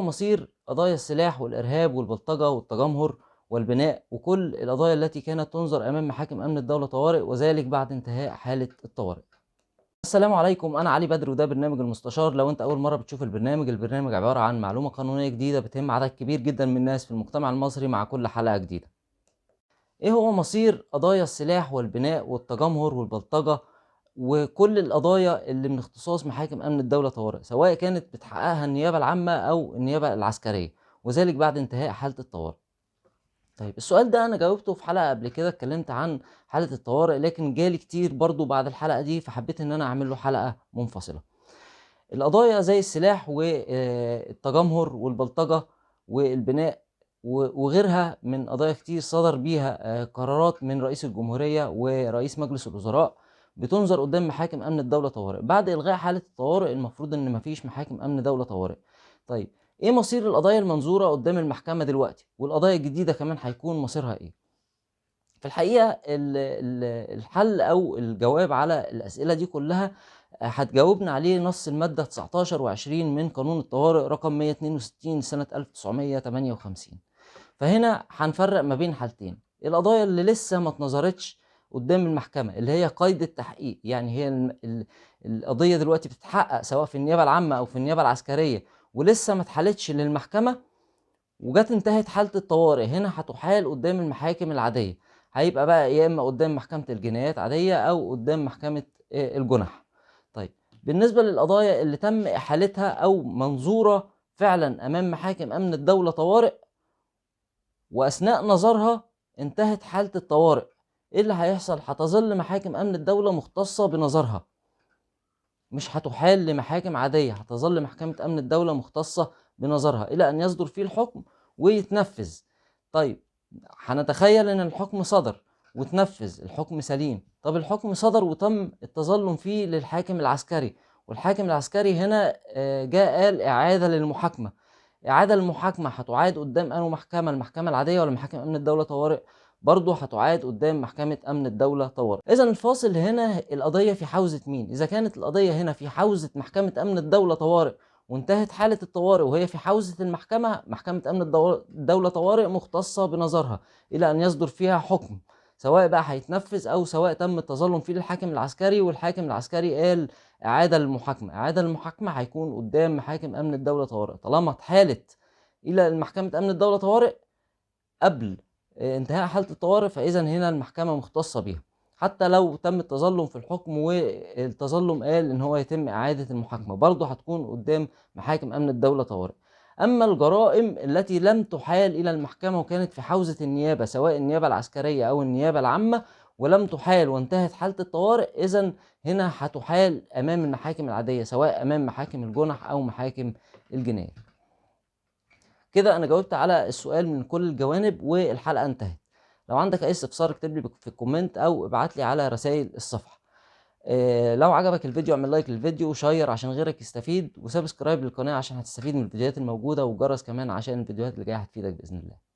مصير قضايا السلاح والإرهاب والبلطجة والتجمهر والبناء وكل القضايا التي كانت تنظر أمام محاكم أمن الدولة طوارئ، وذلك بعد انتهاء حالة الطوارئ. السلام عليكم، أنا علي بدر وده برنامج المستشار. لو أنت أول مرة بتشوف البرنامج عبارة عن معلومة قانونية جديدة بتهم عدد كبير جدا من الناس في المجتمع المصري مع كل حلقة جديدة. إيه هو مصير قضايا السلاح والبناء والتجمهر والبلطجة وكل القضايا اللي من اختصاص محاكم أمن الدولة طوارئ، سواء كانت بتحققها النيابة العامة أو النيابة العسكرية، وذلك بعد انتهاء حالة الطوارئ؟ طيب السؤال ده أنا جاوبته في حلقة قبل كده، اتكلمت عن حالة الطوارئ، لكن جالي كتير برضو بعد الحلقة دي فحبيت إن أنا أعمل له حلقة منفصلة. القضايا زي السلاح والتجمهر والبلطجة والبناء وغيرها من قضايا كتير صدر بيها قرارات من رئيس الجمهورية ورئيس مجلس الوزراء بتنظر قدام محاكم أمن الدولة طوارئ. بعد إلغاء حالة الطوارئ المفروض إن مفيش محاكم أمن دولة طوارئ. طيب إيه مصير القضايا المنظورة قدام المحكمة دلوقتي؟ والقضايا الجديدة كمان هيكون مصيرها إيه؟ في الحقيقة الحل أو الجواب على الأسئلة دي كلها هتجاوبنا عليه نص المادة 19 و20 من قانون الطوارئ رقم 162 سنة 1958. فهنا هنفرق ما بين حالتين: القضايا اللي لسه ما اتنظرتش قدام المحكمة اللي هي قيد التحقيق، يعني هي القضية دلوقتي بتتحقق سواء في النيابة العامة أو في النيابة العسكرية ولسه ما اتحالتش للمحكمة وجت انتهت حالة الطوارئ، هنا هتحال قدام المحاكم العادية. هيبقى بقى يا إما قدام محكمة الجنايات عادية أو قدام محكمة الجنح. طيب بالنسبة للقضايا اللي تم إحالتها أو منظورة فعلا أمام محاكم أمن الدولة طوارئ وأثناء نظرها انتهت حالة الطوارئ، إيه اللي هيحصل؟ هتظل محاكم أمن الدولة مختصة بنظرها، مش هتحال لمحاكم عادية، هتظل محكمة أمن الدولة مختصة بنظرها إلى أن يصدر فيه الحكم ويتنفذ. طيب هنتخيل أن الحكم صدر وتنفذ، الحكم سليم. طب الحكم صدر وتم التظلم فيه للحاكم العسكري، والحاكم العسكري هنا جاء قال إعادة للمحاكمة. إعادة المحاكمة هتعاد قدام أنه محكمة، المحكمة العادية ولا محاكم أمن الدولة طوارئ؟ برضه هتعاد قدام محكمة أمن الدولة طوارئ. إذا الفاصل هنا القضية في حوزة مين؟ إذا كانت القضية هنا في حوزة محكمة أمن الدولة طوارئ وانتهت حالة الطوارئ وهي في حوزة المحكمة، محكمة أمن الدولة طوارئ مختصة بنظرها إلى أن يصدر فيها حكم، سواء بقى هيتنفذ أو سواء تم التظلم فيه للحاكم العسكري والحاكم العسكري قال إعادة للمحاكمة. إعادة للمحاكمة هيكون قدام محاكم أمن الدولة طوارئ. طالما اتحالت إلى محكمة أمن الدولة طوارئ قبل انتهاء حالة الطوارئ فإذا هنا المحكمة مختصة بيها، حتى لو تم التظلم في الحكم والتظلم قال إن هو يتم إعادة المحاكمة برضه هتكون قدام محاكم أمن الدولة طوارئ. أما الجرائم التي لم تحال إلى المحكمة وكانت في حوزة النيابة سواء النيابة العسكرية أو النيابة العامة ولم تحال وانتهت حالة الطوارئ، إذن هنا هتحال أمام المحاكم العادية سواء أمام محاكم الجنح أو محاكم الجناية. كده أنا جاوبت على السؤال من كل الجوانب والحلقة انتهت. لو عندك أي استفسار اكتب لي في الكومنت أو ابعت لي على رسائل الصفحة. لو عجبك الفيديو اعمل لايك للفيديو وشير عشان غيرك يستفيد، وسبسكرايب للقناة عشان هتستفيد من الفيديوهات الموجودة، والجرس كمان عشان الفيديوهات اللي جاية هتفيدك بإذن الله.